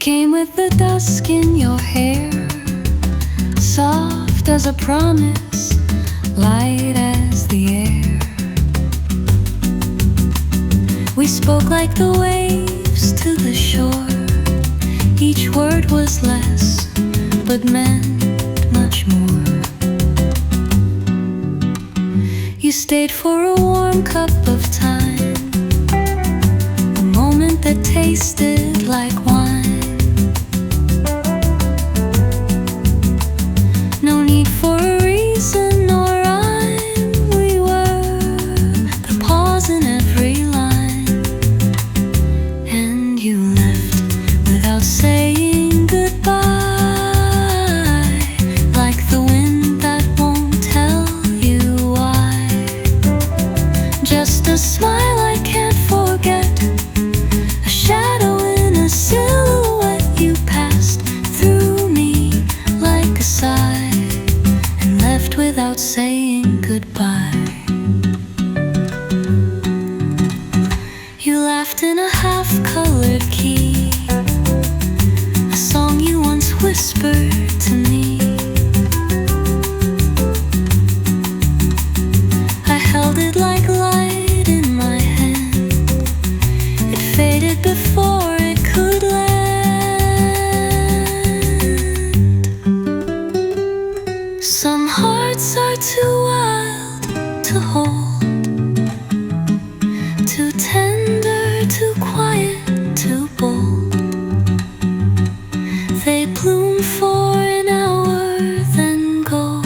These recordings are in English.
came with the dusk in your hair, soft as a promise, light as the air. We spoke like the waves to the shore. Each word was less, but meant much more. You stayed for a warm cup of time, a moment that tasted like wine. No need for a reason or rhyme. We were the pause in every line. And you left without saying goodbye, like the wind that won't tell you why. Just a smile I can't forget, a shadow in a silhouette. You passed through me like a sigh, and left without saying goodbye. You laughed in a half-colored key, a song you once whispered to me. I held it like light in my hand. It faded before it could land. Some hearts are too wild to hold, too tender, too quiet, too bold. They bloom for an hour, then go,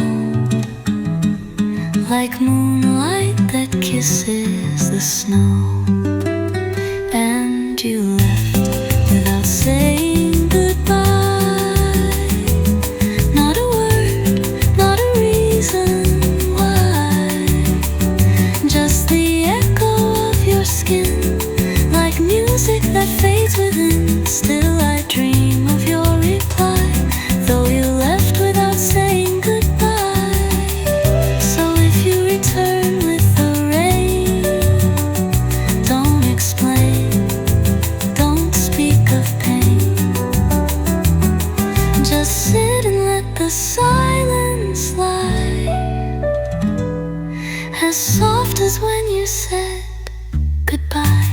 like moonlight that kisses the snow. And you left without saying goodbye. Not a word, not a reason why. Just the echo of your skin, like music that fades within. Still I dream of your reply, though you left without saying goodbye. So if you return with the rain, don't explain, don't speak of pain. Just sit and let the silence lie, as soft as when you said goodbye.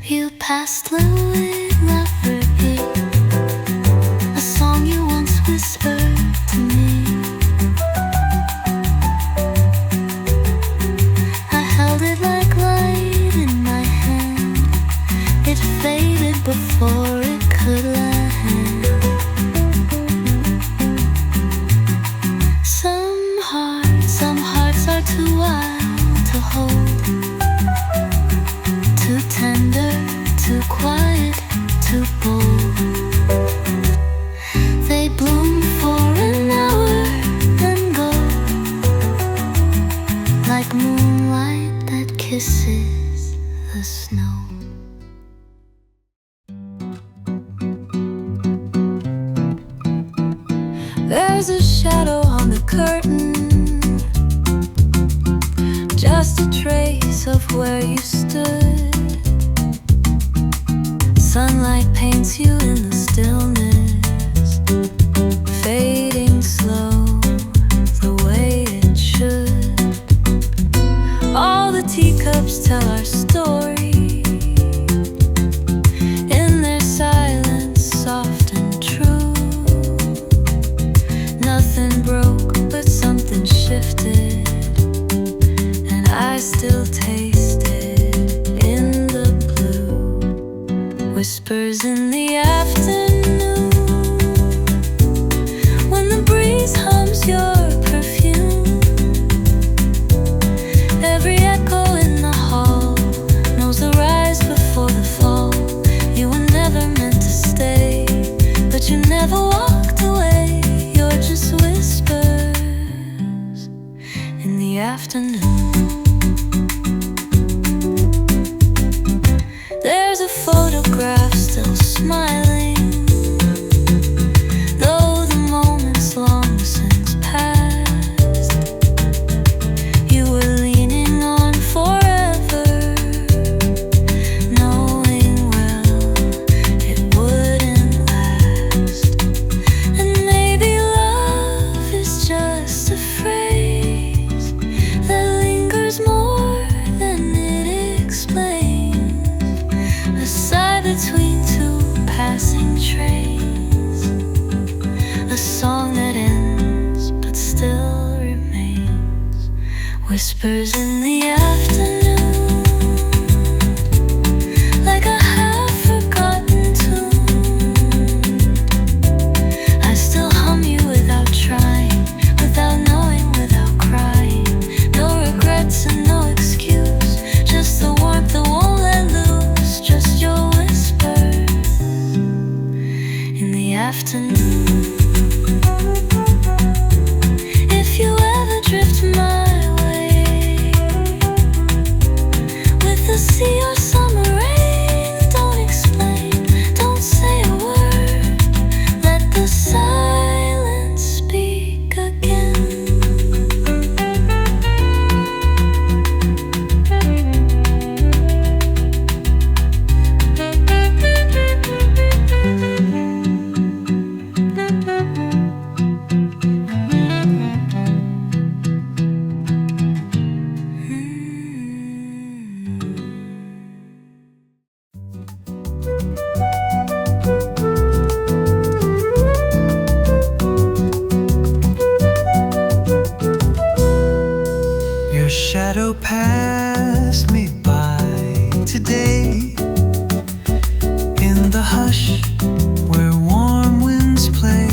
You passed Louis Lafayette, a song you once whispered to me. I held it like light in my hand. It faded before it could land. Some hearts are too wild to hold, too tender, too quiet, too bold. They bloom for an hour, then go, like moonlight that kisses the snow. There's a shadow on the curtain, just a trace of where you stood. Sunlight paints you in the stillness, fading slow, the way it should. All the teacups tell our story, in their silence, soft and true. Nothing broke, but something shifted, and I still taste it in the blue. Whispers in the afternoon, when the breeze hums your perfume. Every echo in the hall knows the rise before the fall. You were never meant to stay, but you never walked away. You're just whispers in afternoon. There's a photograph still smiling, though the moment's long since passed. You were leaning on forever, knowing well it wouldn't last. And maybe love is just a phrase that lingers more than it explains, a sigh between two passing trains, a song that ends but still remains, whispers in the afternoon, like a half-forgotten tune. I still hum you without trying, without knowing, without crying. No regrets and no excuse, just the warmth that won't let loose, just your whispers in the afternoon. If you ever drift my way, with the sea or summer rain, don't explain, don't say a word, let the silence speak again. Your shadow passed me by today, in the hush where warm winds play.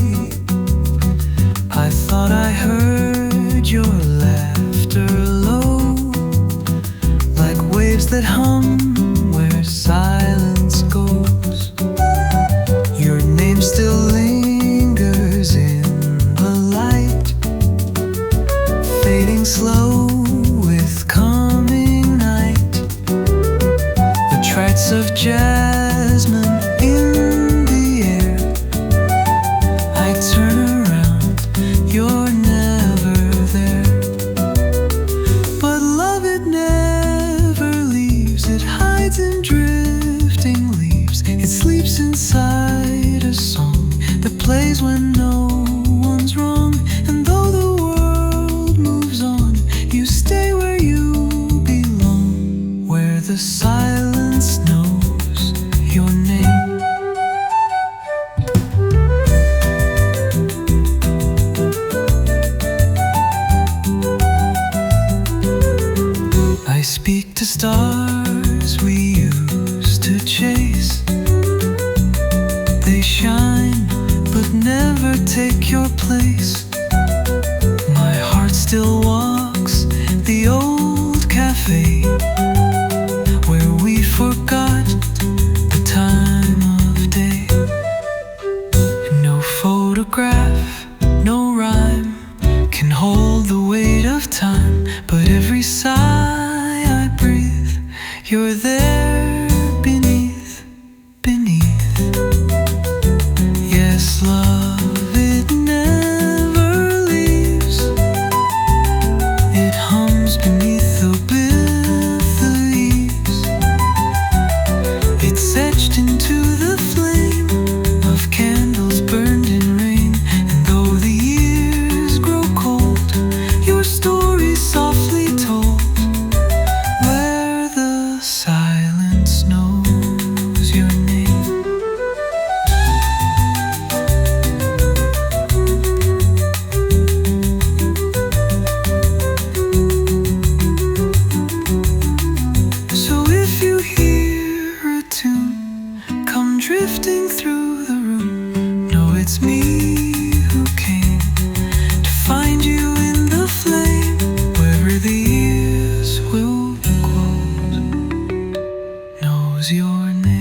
I thought I heard your laughter low, like waves that hum where silence goes. Your name still lingers in the light, fading slow with coming night. The tracks of jasmine in the air. I turn around, you're never there. But love, it never leaves. It hides in drifting leaves. It sleeps inside a song that plays when no one's wrong. And though the world moves on, you stay where you belong, where the silence knows your name. I speak to stars we used to chase. They shine but never take your place. My heart still walks the old cafe where we forgot the time of day. No photograph, no rhyme can hold the weight of time, but every sigh I breathe, you're there beneath, beneath. Yes, love, it never leaves. It hums beneath the eaves. It's etched into the flame of candles burned in rain. And though the years grow cold, your story's softly told, where the silence knows your name. So if you hear a tune come drifting through the room, know it's me who came to find you in the flame, wherever the years will close, knows your name.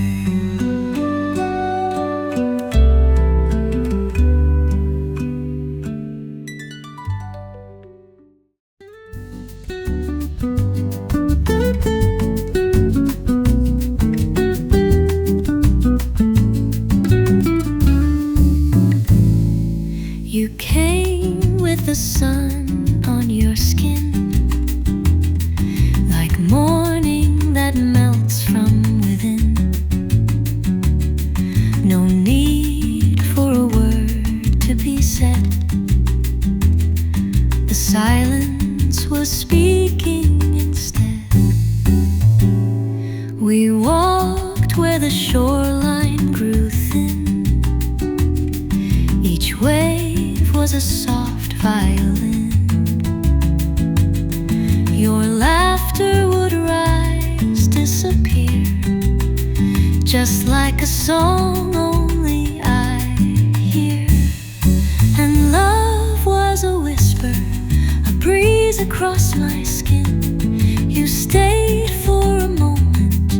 You came with the sun on your skin, like morning that melts from within. No need for a word to be said. The silence was speaking instead. We walked where the shoreline grew thin. Each wave was a soft violin. Your laughter would rise, disappear, just like a song only I hear. And love was a whisper, a breeze across my skin. You stayed for a moment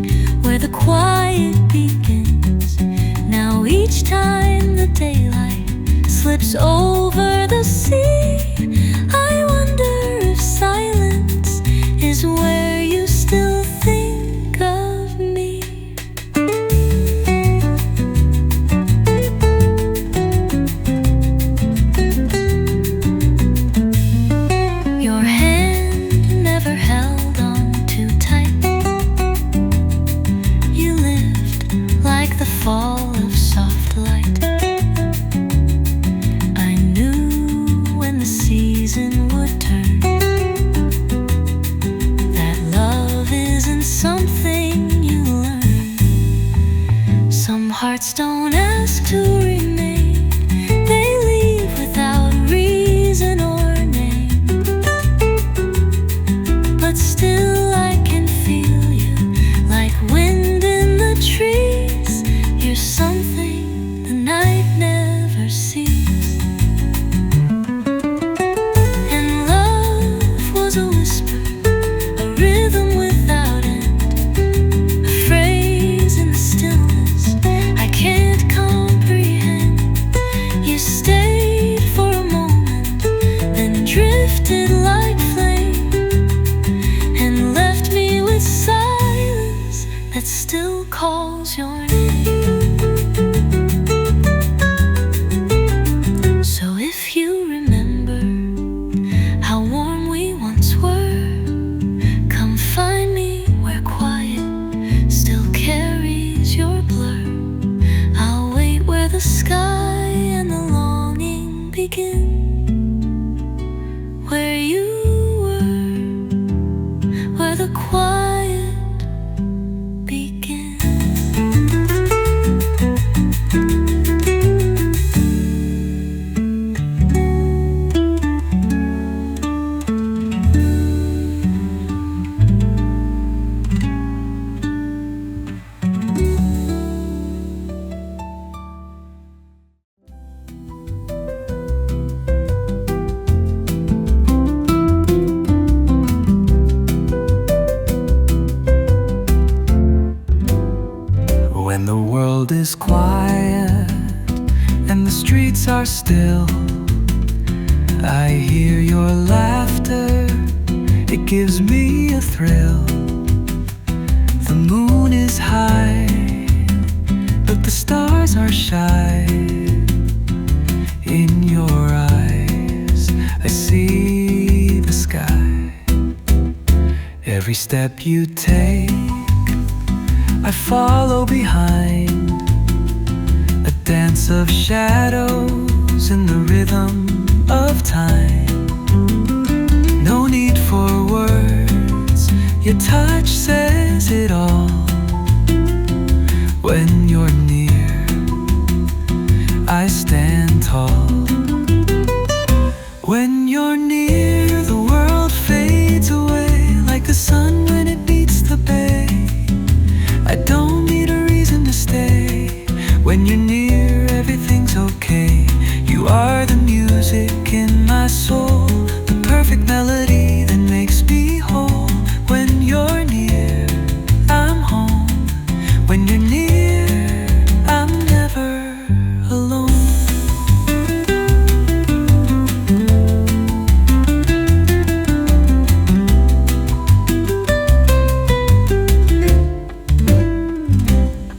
where the quiet begins. Now each time the daylight slips over the sea, I wonder if silence is where you still think of me. Your hand never held on too tight. You lived like the fall of soft light. Season would turn, that love isn't something you learn. Some hearts don't ask to remain, they leave without reason or name. But still I can feel you, like wind in the trees. You're something the night never sees. That still calls your name. So if you remember how warm we once were, come find me where quiet still carries your blur. I'll wait where the sky and the longing begin, where you were, where the quiet when the world is quiet and the streets are still. I hear your laughter, it gives me a thrill. The moon is high, but the stars are shy. In your eyes, I see the sky. Every step you take, I follow behind. A dance of shadows in the rhythm of time. No need for words, your touch says it all. When you're near, I stand tall. When you're near, the world fades away like the sun when it meets the bay. I don't need a reason to stay. When you're near, everything's okay. You are the music in my soul, the perfect melody that makes me whole. When you're near, I'm home. When you're near, I'm never alone.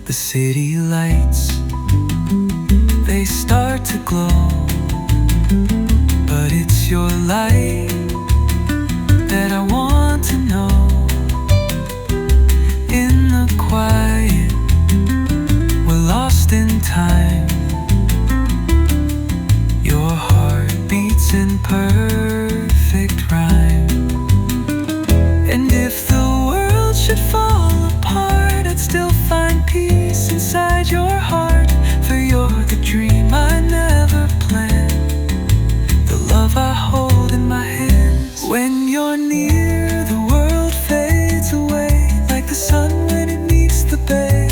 The city lights, they start to glow. It's your light that I want to know. In the quiet, we're lost in time. Your heart beats in perfect rhyme. And if the world should fall apart, I'd still find peace inside your heart. For you're the dream I never planned, the love I hold in my hands. When you're near, the world fades away like the sun when it meets the bay.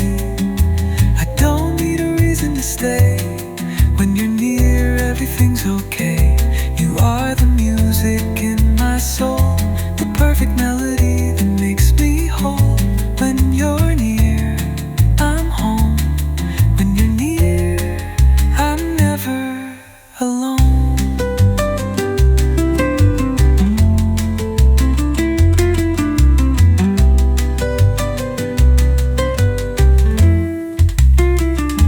I don't need a reason to stay. When you're near, everything's okay. You are the music in my soul, the perfect melody that makes me whole. When you're near, I'm home. When you're near, I'm never alone.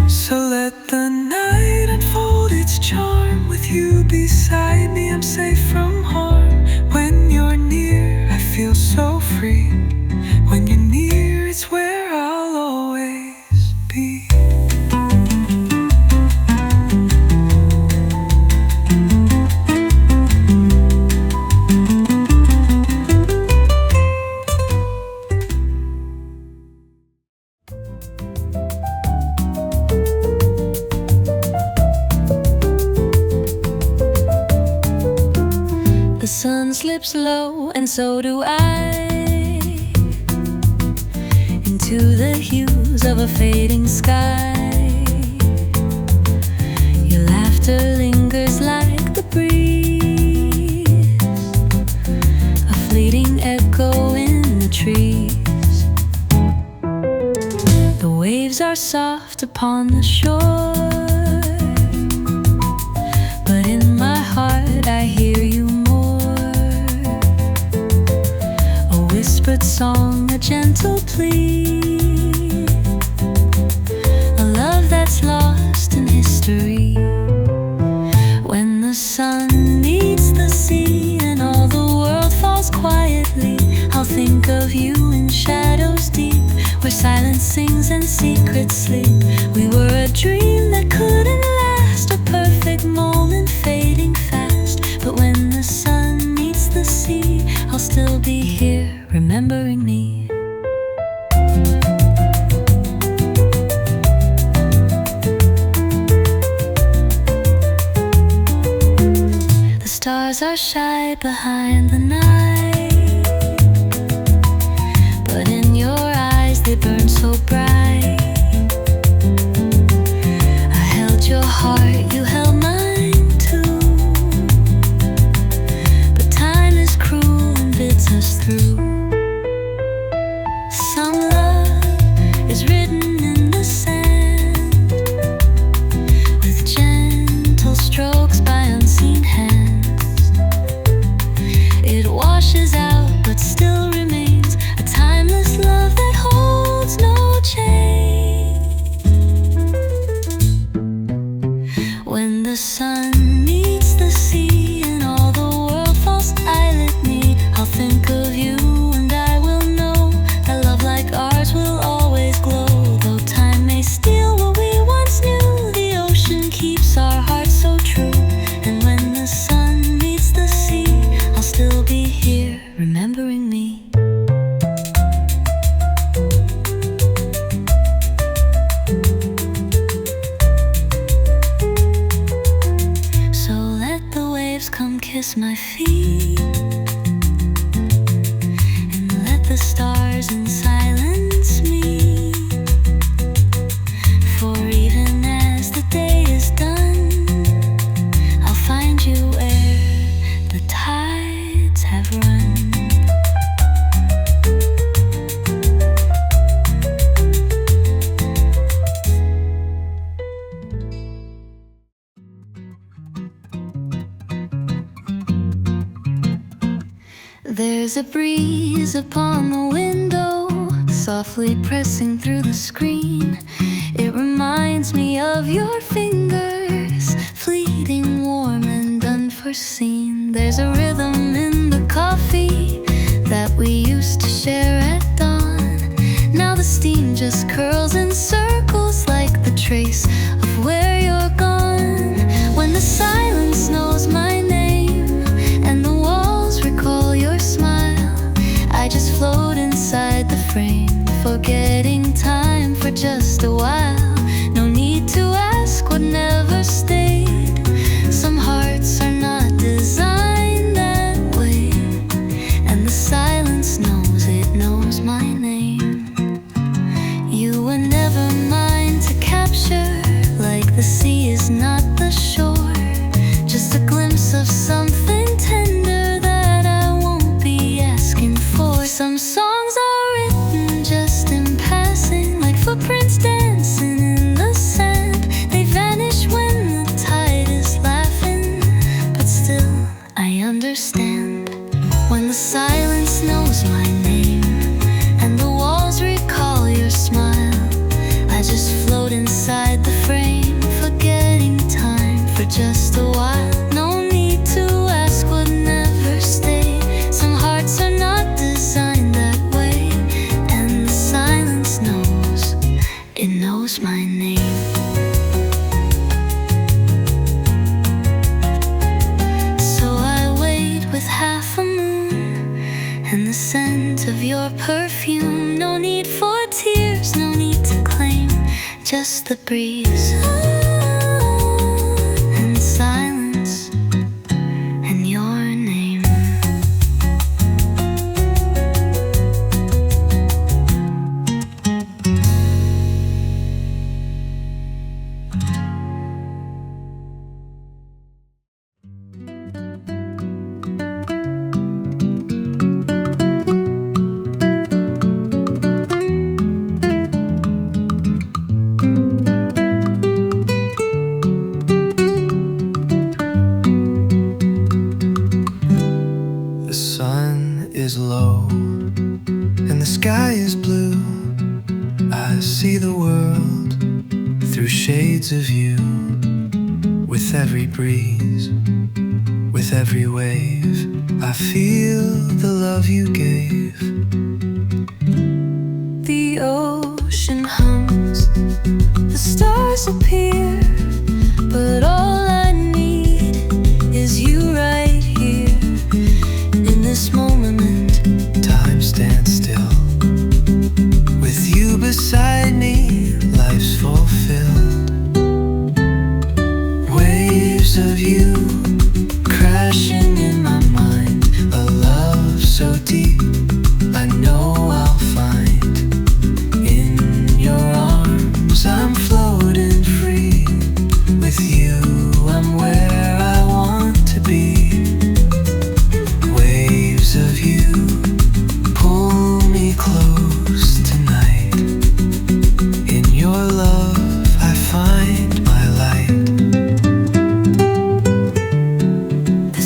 So let the night unfold its charm. With you beside me, I'm safe from harm. When you're near, I feel so free. When you're near, it's where I'll always be. The sun slips low, and so do I, into the hues of a fading sky. Your laughter lingers like the breeze, a fleeting echo in the trees. The waves are soft upon the shore, but in my heart I hear you more. A whispered song, a gentle plea, a love that's lost in history. When the sun meets the sea and all the world falls quietly, I'll think of you in shadows deep, where silence sings and secrets sleep. We were a dream that couldn't last, a perfect moment fading fast. But when the sun meets the sea, I'll still be here, remembering me. The stars are shy behind the night, but in your eyes they burn so bright. I held your heart, you held mine too, but time is cruel and bids us through. Some love is written in the sand, with gentle strokes by unseen hands. It washes out but still remains, a timeless love that holds no change. When the sun meets the sea and all the world falls silently, I'll think of you and I will know that love like ours will always glow. Though time may steal what we once knew, the ocean keeps our hearts so true. And when the sun meets the sea, I'll still be here, remembering me. So let the waves come kiss my feet, and let the stars in silence meet. For even as the day is done, I'll find you where the tides have run. There's a breeze upon the window, softly pressing through the screen. It reminds me of your fingers, fleeting, warm and unforeseen. There's a rhythm in the coffee that we used to share at dawn. Now the steam just curls in circles like the trace of where you're gone. When the silence knows my name and the walls recall your smile, I just float inside the frame, forgetting time for just a while. No need to ask what never stayed. Some hearts are not designed that way, and the silence knows, it knows my name. You were never mine to capture, like the sea is not the shore. Just a glimpse of something tender that I won't be asking for. Some songs are written just in passing, like footprints dancing in the sand. They vanish when the tide is laughing, but still I understand. When the silence knows my name and the walls recall your smile, I just float inside the frame, forgetting time for just a while. No need to ask what never stayed. Some hearts are not designed that way, and the silence knows, it knows my name. So I wait with half a moon and the scent of your perfume. No need for tears, no need to claim, just the breeze and silence and your name. The sun is low and the sky is blue. I see the world through shades of you. With every breeze, with every wave, I feel the love you gave. The ocean hums, the stars appear, but all I need is you right here. In this moment, time stands still. With you beside me, life's fulfilled. Waves of you crashing in my mind, a love so deep I know I'll find. In your arms I'm floating free. With you I'm where I want to be. Waves of you pull me close tonight. In your love I find my light. The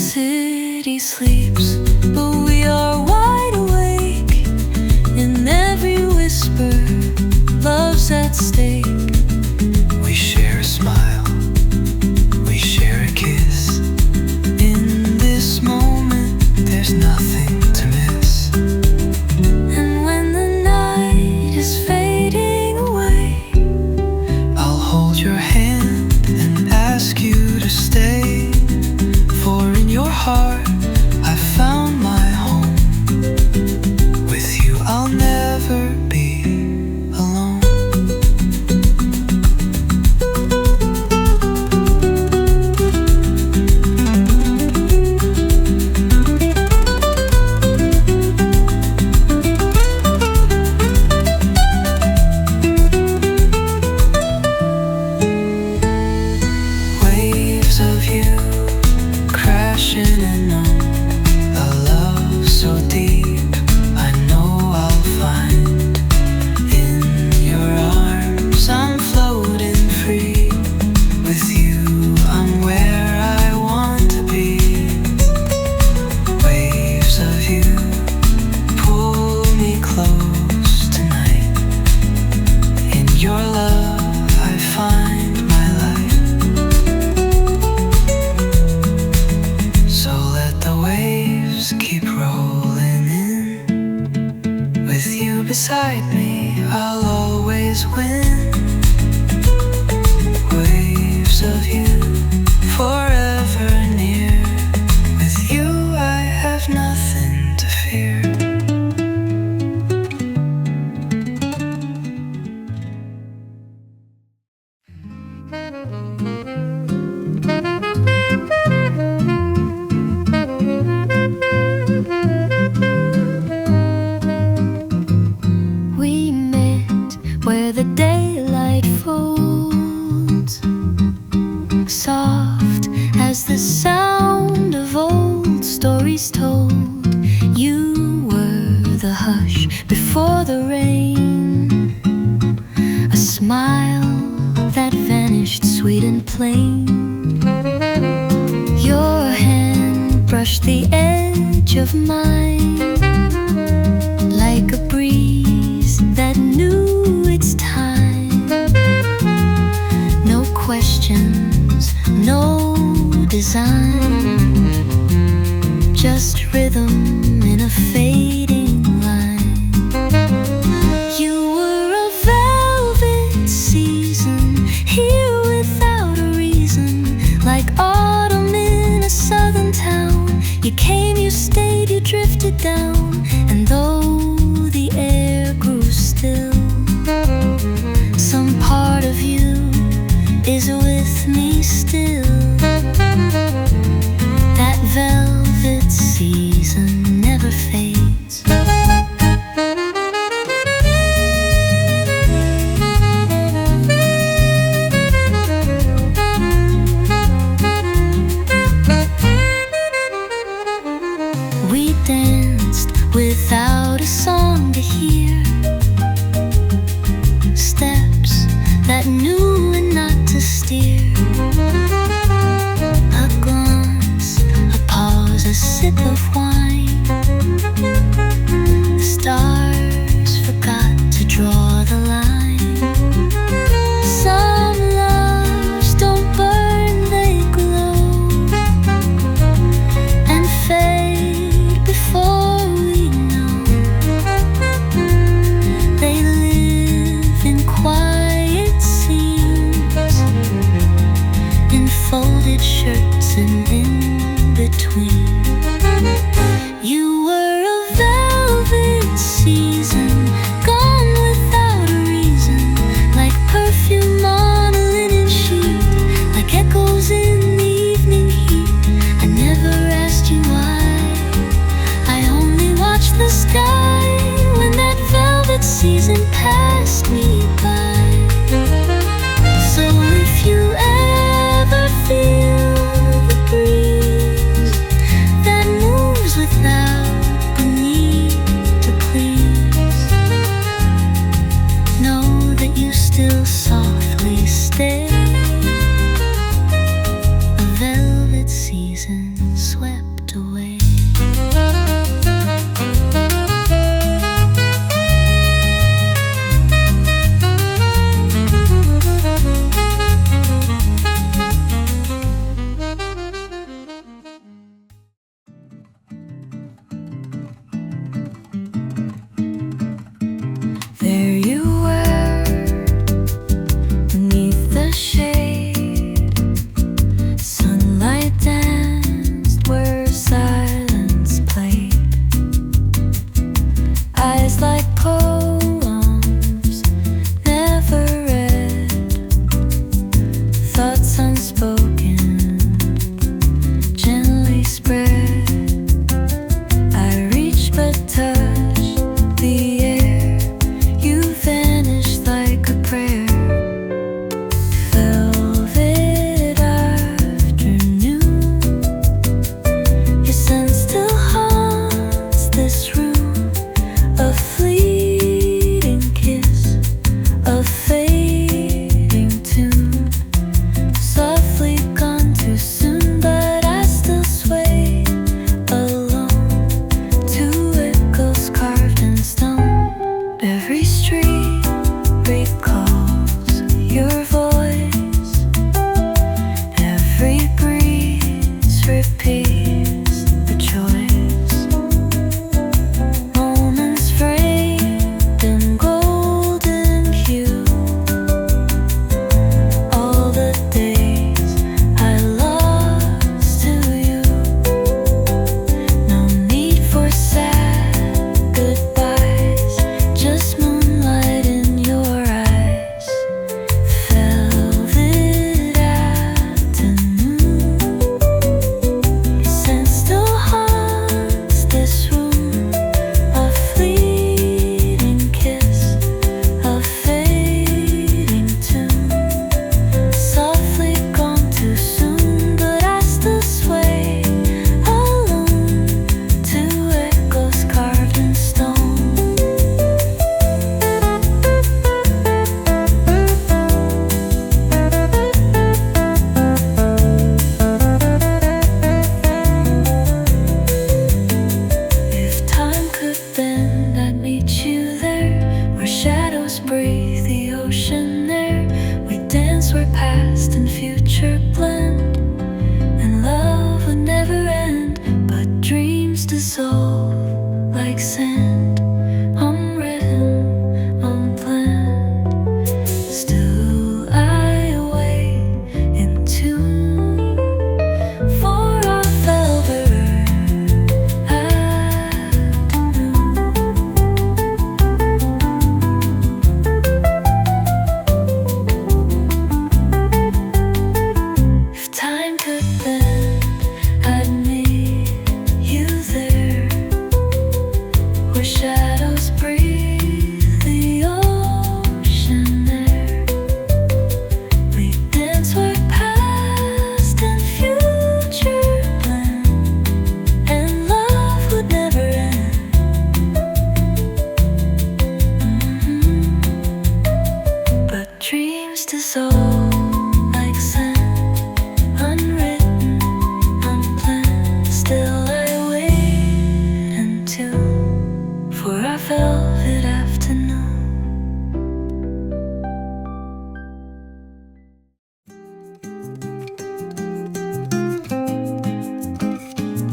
before the rain, a smile that vanished sweet and plain. Your hand brushed the edge of mine like a breeze that knew its time. No questions, no design, just rhythm in a fading line. You were a velvet season, here without a reason, like autumn in a southern town. You came, you stayed, you drifted down, and though the air grew still, some part of you is with me still. That velvet season never fades. We danced without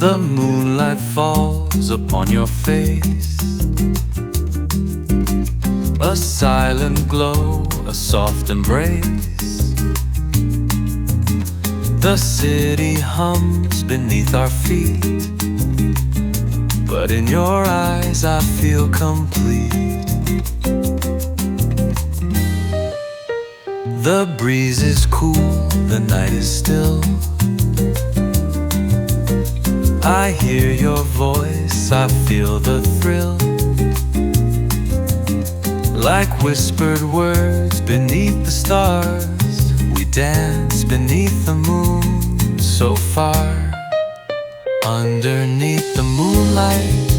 The moonlight falls upon your face, a silent glow, a soft embrace. The city hums beneath our feet, but in your eyes I feel complete. The breeze is cool, the night is still. I hear your voice, I feel the thrill. Like whispered words beneath the stars, we dance beneath the moon so far. Underneath the moonlight,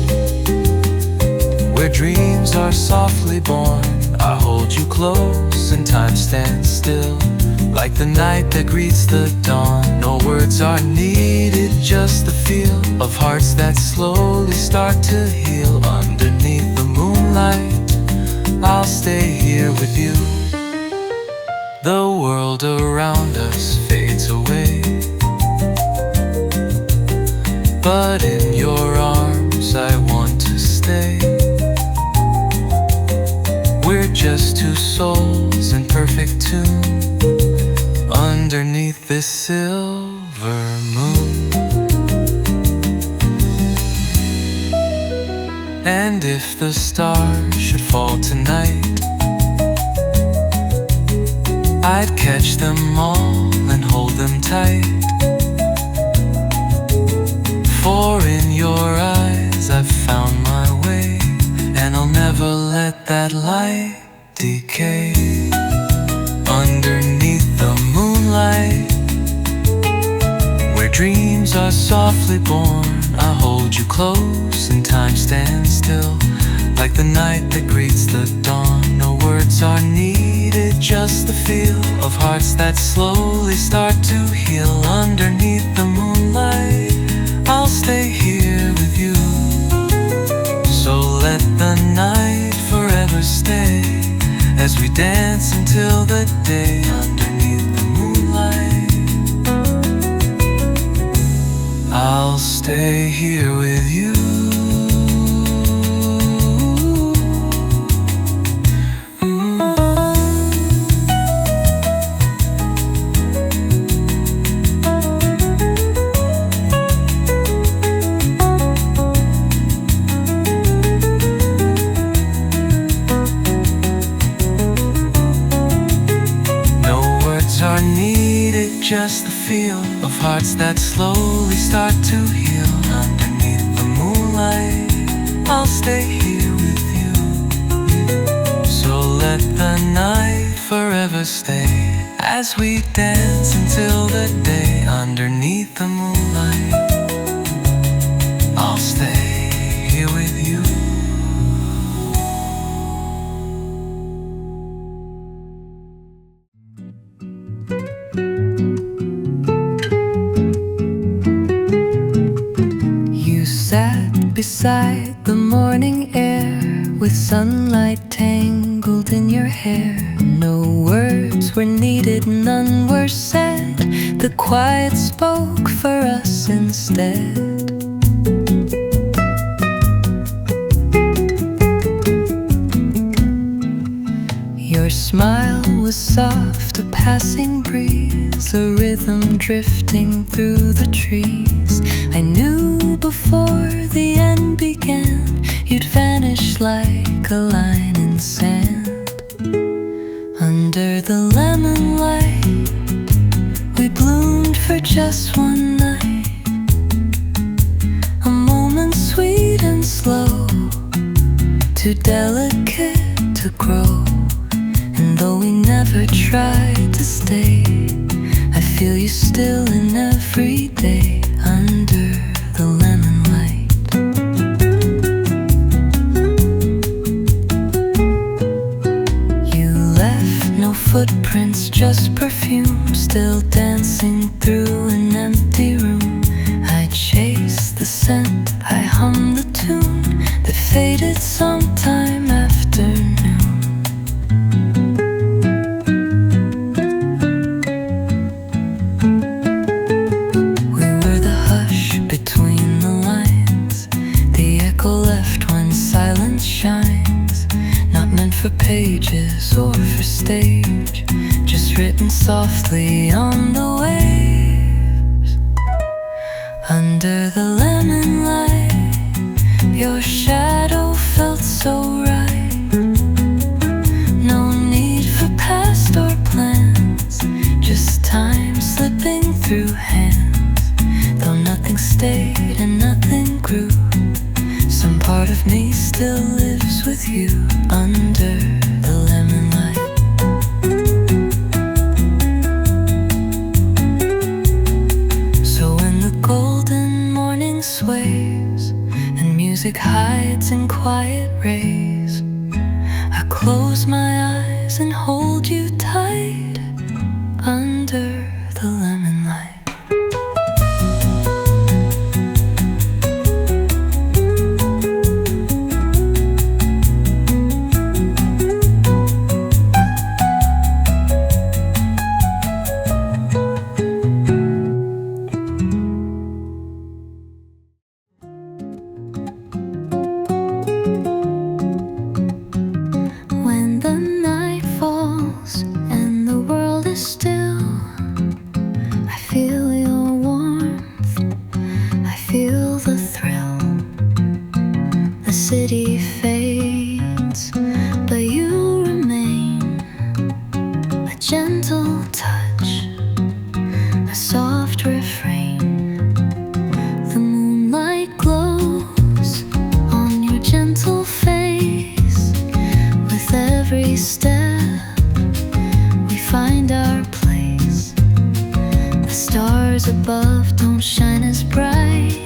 where dreams are softly born, I hold you close and time stands still, like the night that greets the dawn. No words are needed, just the feel of hearts that slowly start to heal. Underneath the moonlight, I'll stay here with you. The world around us fades away, but in your arms I want to stay. We're just two souls in perfect tune, underneath this silver moon. And if the stars should fall tonight, I'd catch them all and hold them tight. For in your eyes I've found my way, and I'll never let that light decay. Underneath the moonlight, where dreams are softly born, I hold you close and time stands still, like the night that greets the dawn. No words are needed, just the feel of hearts that slowly start to heal. Underneath the moonlight, I'll stay here with you. So let the night forever stay, as we dance until the day. Underneath the moonlight, I'll stay here with you. Just the feel of hearts that slowly start to heal. Underneath the moonlight, I'll stay here with you. So let the night forever stay, as we dance until the day. Underneath the moonlight, I'll stay here with you. Beside the morning air, with sunlight tangled in your hair. No words were needed, none were said. The quiet spoke for us instead. Your smile was soft, a passing breeze, a rhythm drifting through the trees. I knew before the end began, you'd vanish like a line in sand. Under the lemon light, we bloomed for just one night. A moment sweet and slow, too delicate to grow. And though we never tried to stay, I feel you still in every day. Under the lemon light, you left no footprints, just perfume, still dancing through an empty room. I chased the scent, I hummed the tune that faded sometime afternoon. Under the lemon light, your shadow felt so right. No need for past or plans, just time slipping through hands. Though nothing stayed and nothing grew, some part of me still lives with you under the lemon light. So when the golden morning sways and music hides in quiet rays, I close my eyes and hold you tight under the lemon light. When the night falls and the world is still, I feel your warmth, I feel the thrill. The city fades, but you remain. A gentle touch, a soft refrain. The moonlight glows on your gentle face. With every step, we find our place. The stars above don't shine as bright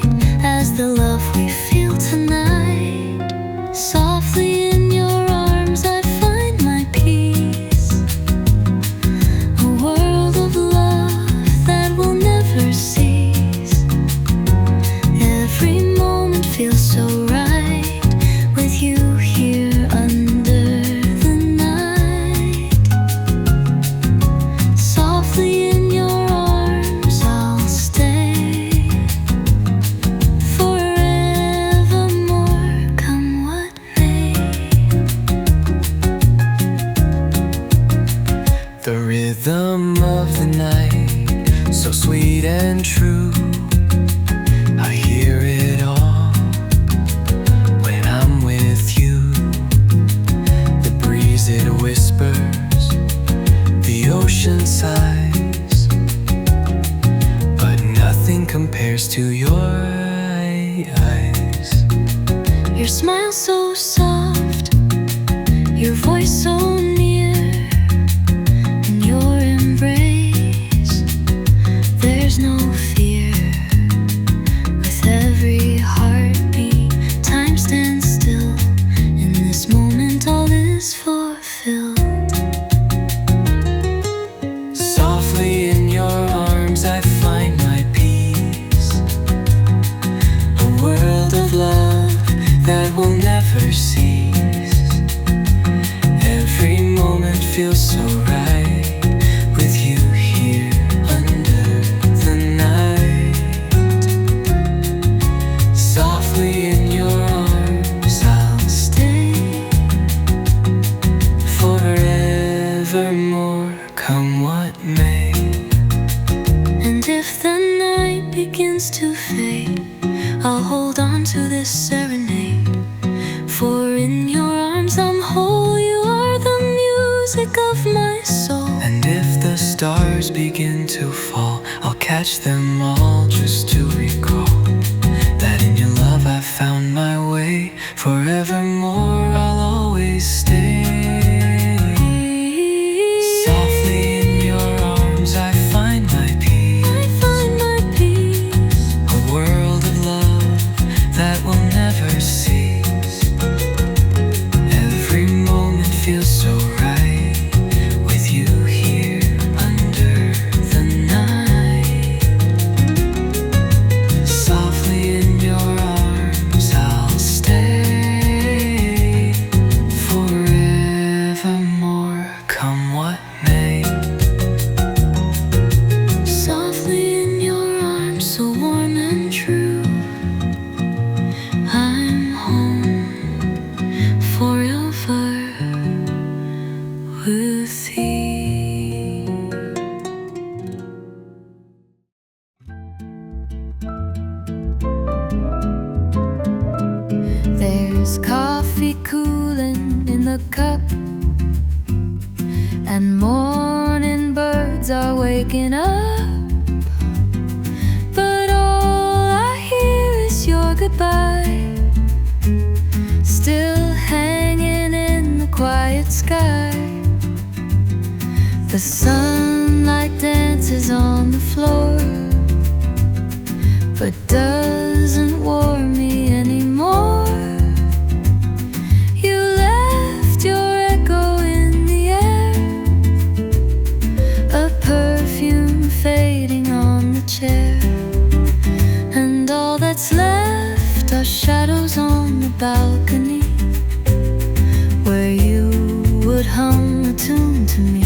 as the love we feel tonight. Softly in your arms I find my peace, a world of love that will never cease. Every moment feels so right with you here under the night. Softly in your arms I'll stay forevermore, come what may. The rhythm of the night, so sweet and true. I hear it all when I'm with you. The breeze it whispers, the ocean sighs, but nothing compares to your eyes. Your smile so soft, your voice so near. In your embrace, there's no fear. With every heartbeat, time stands still. In this moment, all is fulfilled. Softly in your arms I find my peace, a world of love that will never cease. Every moment feels so right with you here under the night. Softly in your arms I'll stay forevermore, come what may. And if the night begins to fade, I'll hold on to this serenade. For in your arms I'm whole, you are the music of my soul. And if the stars begin to fall, I'll catch them all just to recall that in your love I found my way. Forevermore I'll always stay. Softly in your arms I find my peace, I find my peace. a world of love that will never cease. Every moment feels so right with you here under the night. Softly in your arms I'll stay forevermore, come what may. Softly in your arms, so warm and true. I'm home forever with you. There's coffee cooling in the cup, and morning birds are waking up. But all I hear is your goodbye, still hanging in the quiet sky. The sunlight dances on the floor, but doesn't warm me anymore. You left your echo in the air, a perfume fading on the chair. And all that's left are shadows on the balcony, where you would hum a tune to me.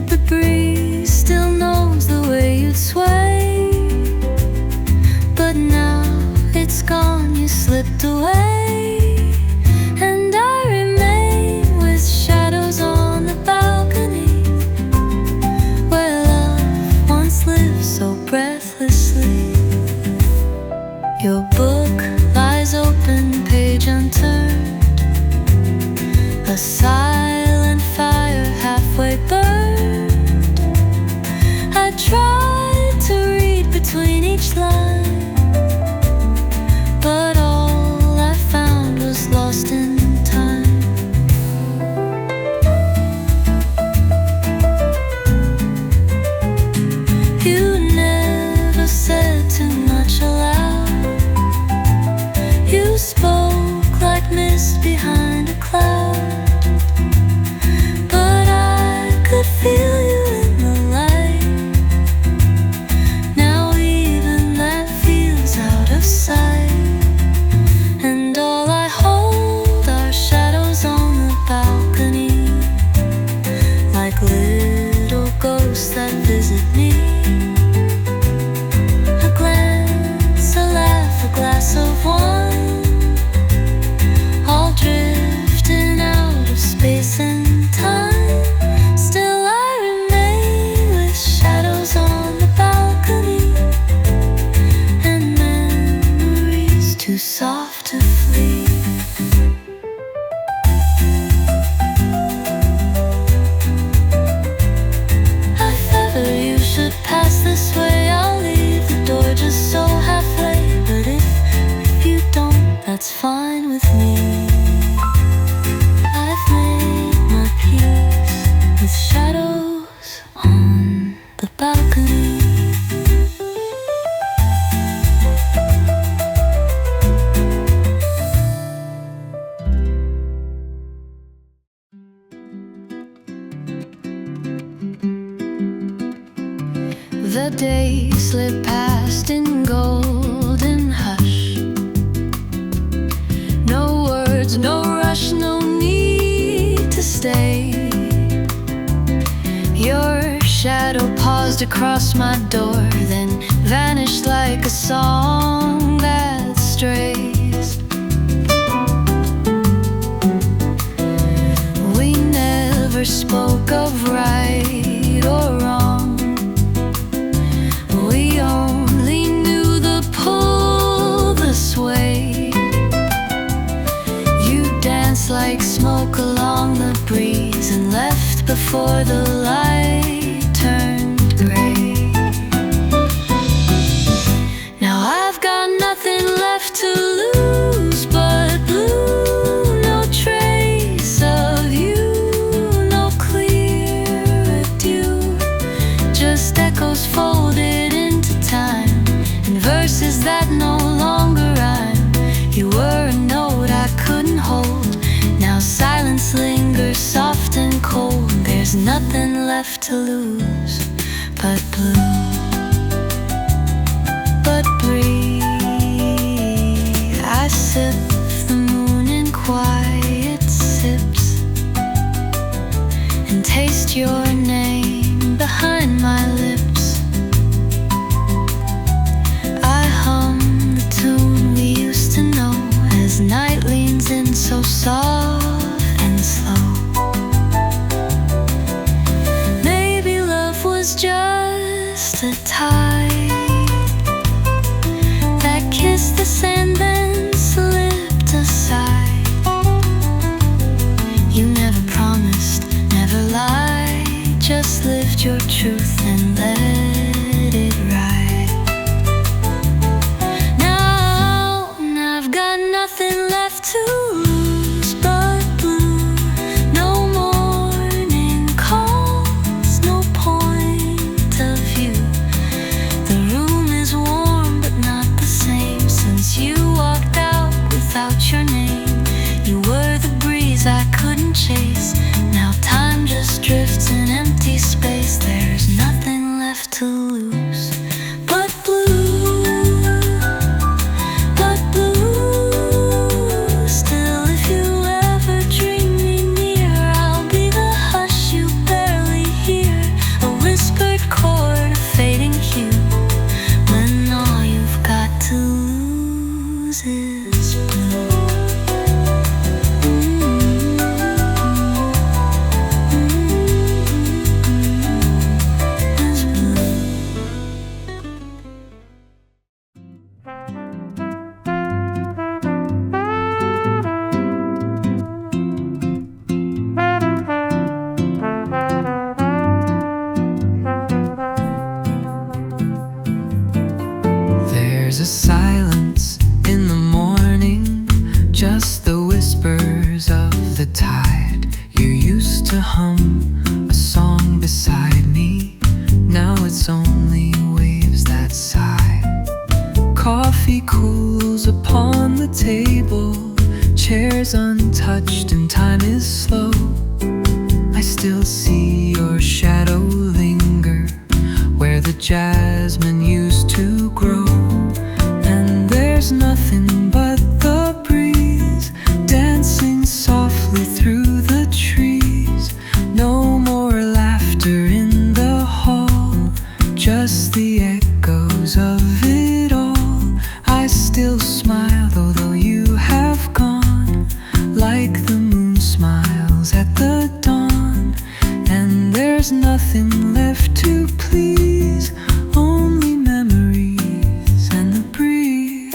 The breeze still knows the way you'd sway, but now it's gone, you slipped away. And I remain with shadows on the balcony, where love once lived so breathlessly. Your book lies open, page unturned, a silent fire halfway burned. I tried to read between each line, but all I found was lost in time. You never said too much aloud. You spoke like mist behind a cloud, but I could feel you in the light. Now even that feels out of sight. And all I hold are shadows on the balcony, like little ghosts that visit me. A glance, a laugh, a glass of wine, all drifting out of space and time. Still I remain with shadows on the balcony, and memories too soft to flee. If ever you should pass this way, I'll leave the door just so halfway. But if you don't, that's fine with me. I've made my peace with shadows on the balcony. The days slip past in golden hush. No words, no rush, no need to stay. Your shadow paused across my door, then vanished like a song that strays. We never spoke of right or wrong. We only knew the pull, the sway. You danced like smoke along the breeze and left before the light turned gray. Now I've got nothing left to lose but blue. No trace of you, no clear adieu, just echoes folded into time, and verses that no longer rhyme. You were a note I couldn't hold. Now silence lingers soft and cold. There's nothing left to lose but blue. But breathe, I sip the moon in quiet sips, and taste your name behind my lips. I hum the tune we used to know as night leans in so soft and slow. Maybe love was just a tide that kissed the sand then slid a silence in the morning, just the whispers of the tide. You used to hum a song beside me, now it's only waves that sigh. Coffee cools upon the table, chairs untouched and time is slow. I still see your shadow linger where the jasmine used to grow. And there's nothing but the breeze dancing softly through the trees. No more laughter in the hall, just the echoes of it all. I still smile although you have gone, like the moon smiles at the dawn. And there's nothing left to please, only memories and the breeze.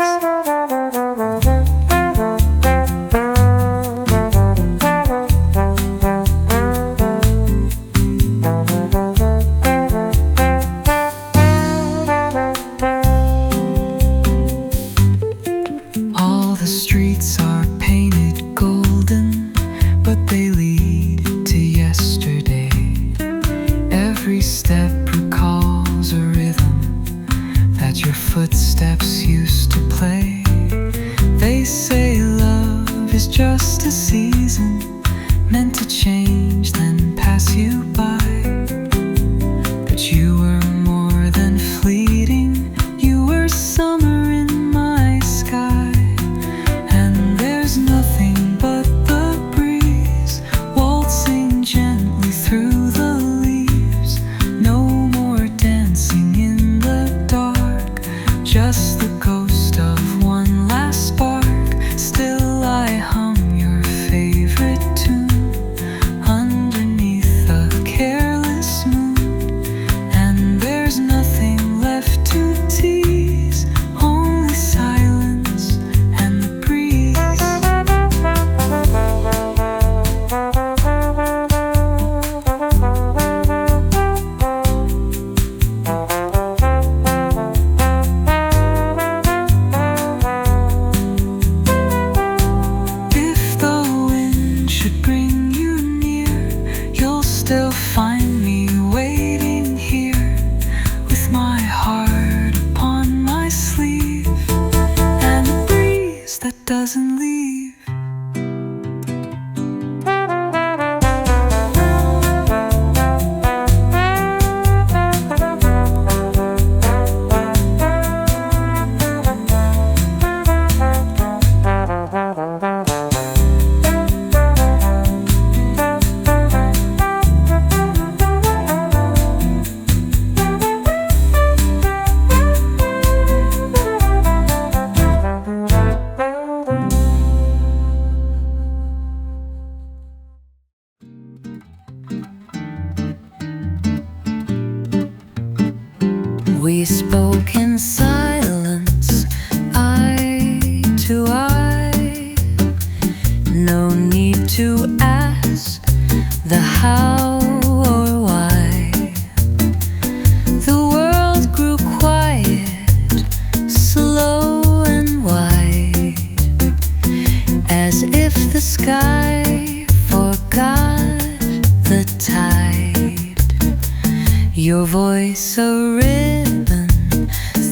All the streets are painted golden, but they lead to yesterday. Every step recalls a rhythm that your footsteps used to play. They say love is just a season, meant to change then pass you by. But you were more than fleeting, you were summer in my sky. And there's nothing but the breeze waltzing gently through the leaves. No more dancing in the dark, just the ghost of one last spark. Still I hum your favorite tune underneath a careless moon. And there's nothing left to tease, only silence and the breeze. If the wind should bring you near, you'll still find me waiting here, with my heart upon my sleeve, and the breeze that doesn't leave. We spoke in silence, eye to eye. No need to ask the how or why. The world grew quiet, slow and wide, as if the sky forgot the tide. Your voice a ribbon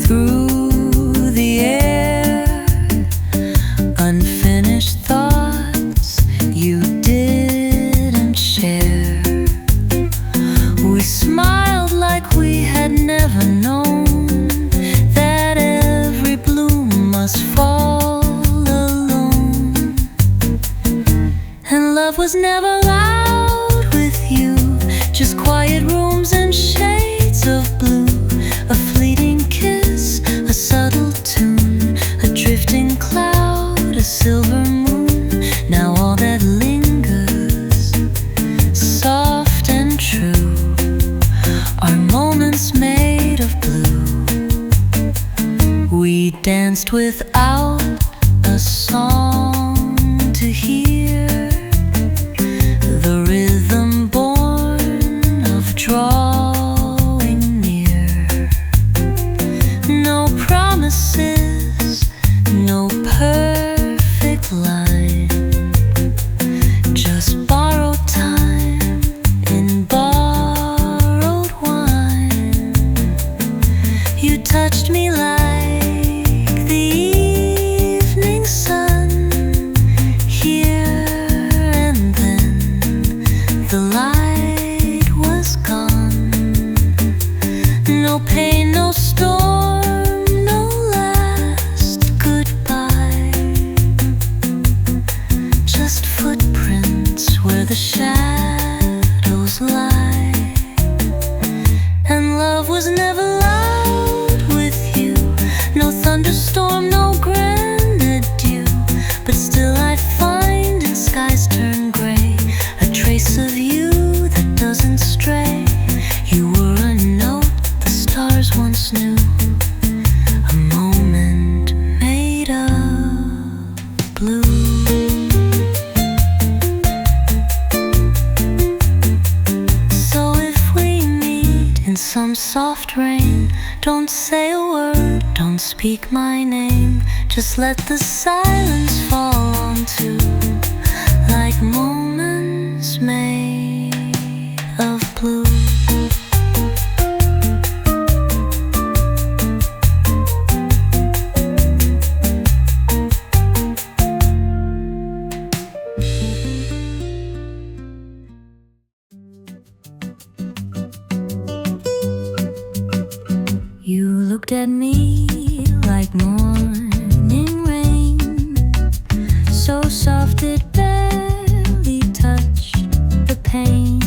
through the air, unfinished thoughts you didn't share. We smiled like we had never known that every bloom must fall alone. And love was never loud with you, just quiet rooms and shades of blue. A fleeting kiss, a subtle tune, a drifting cloud, a silver moon. Now all that lingers, soft and true, are moments made of blue. We danced without a song to hear, the rhythm born of drawing near. No promises no perfect line, just borrowed time in borrowed wine. You touched me like the evening sun here, and then the light was gone. No pain, no storm, no last goodbye, just footprints where the shadows lie. And love was never loud with you, no thunderstorm, no grand adieu. But still I find in skies turn gray a trace of you that doesn't stray. You were a note the stars once knew, a moment made of blue. So if we meet in some soft rain, don't say a word, don't speak my name. Just let the silence fall onto, like moments made of blue. You looked at me like morning rain, so soft it barely touched the pain.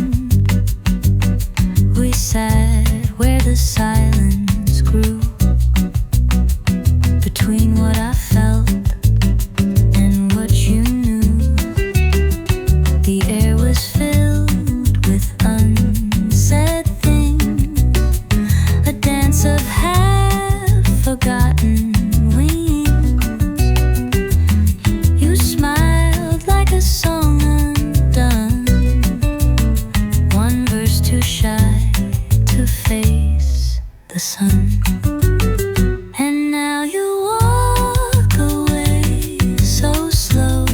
We sat where the silence grew, between what I felt and what you knew. The air was filled with unsaid things, a dance of half-forgotten wings. You smiled like a song undone, one verse too shy to face the sun. And now you walk away so slow,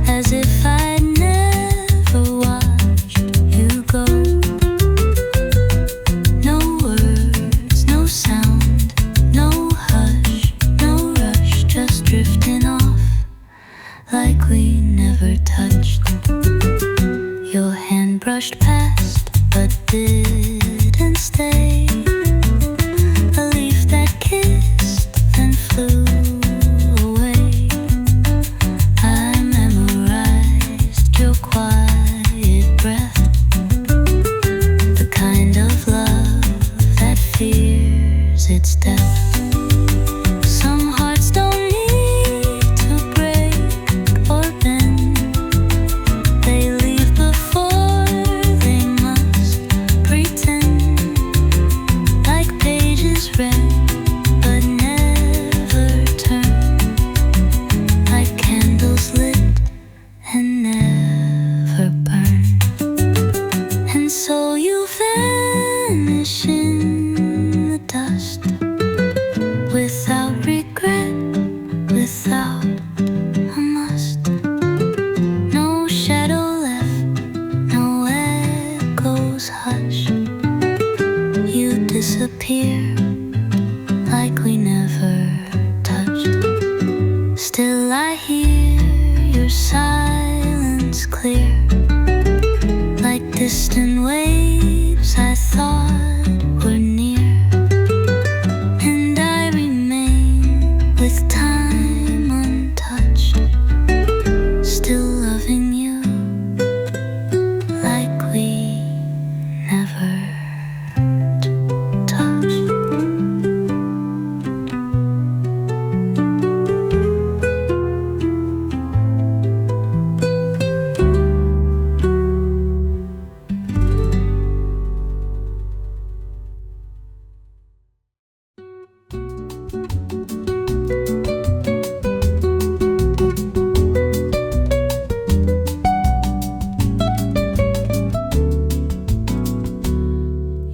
as if I'd never watched you go. No words, no sound, no hush, no rush, just drifting off like we never touched. Your hand brushed past but didn't stay, a leaf that kissed then flew away. I memorized your quiet breath, the kind of love that fears its death. Some hearts don't need to break or bend, they leave before they must pretend, like pages read but never turned, like candles lit and never burned. And so you vanish in the dust, without regret, without a must. No shadow left, no echoes hush. You disappear like we never touched. Still I hear your silence clear, like distant waves I thought were near. And I remain with time untouched, still loving you like we never touched.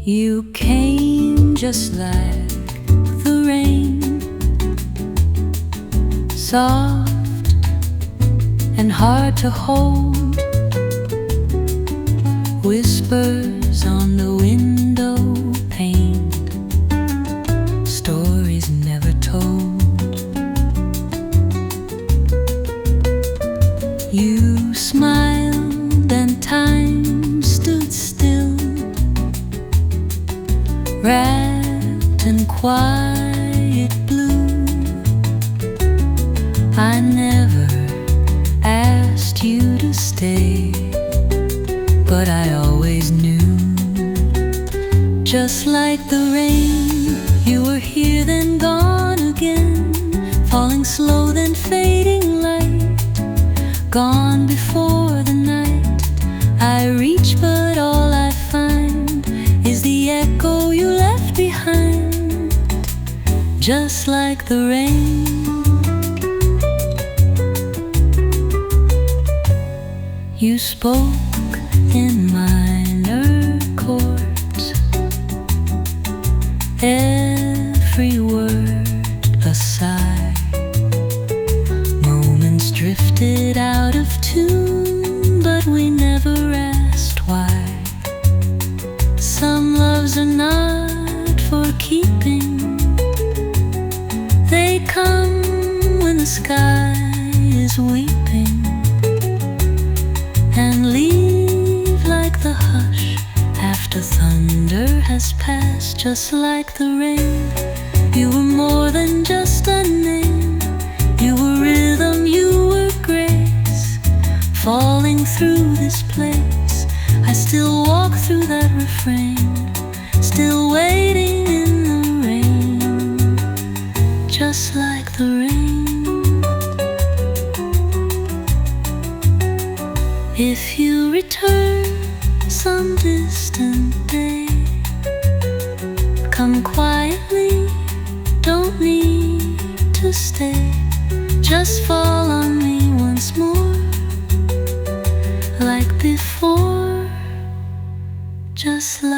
You came just like the rain, soft and hard to hold, whispers on the window pane, stories never told. You smiled and time stood still, wrapped in quiet blue. I never asked you to stay, but I always knew. Just like the rain, you were here then gone again, falling slow then fading light, gone before the night. I reach but all I find is the echo you left behind. Just like the rain, you spoke in minor chords, every word a sigh. Moments drifted out of tune, but we never asked why. Some loves are not for keeping, they come when the sky is weeping, and leave like the hush after thunder has passed. Just like the rain, you were more than just a name. You were rhythm, you were grace, falling through this place. I still walk through that refrain, still waiting in the rain. Just like the rain. If you return some distant day, come quietly, don't need to stay. Just fall on me once more, like before. Just like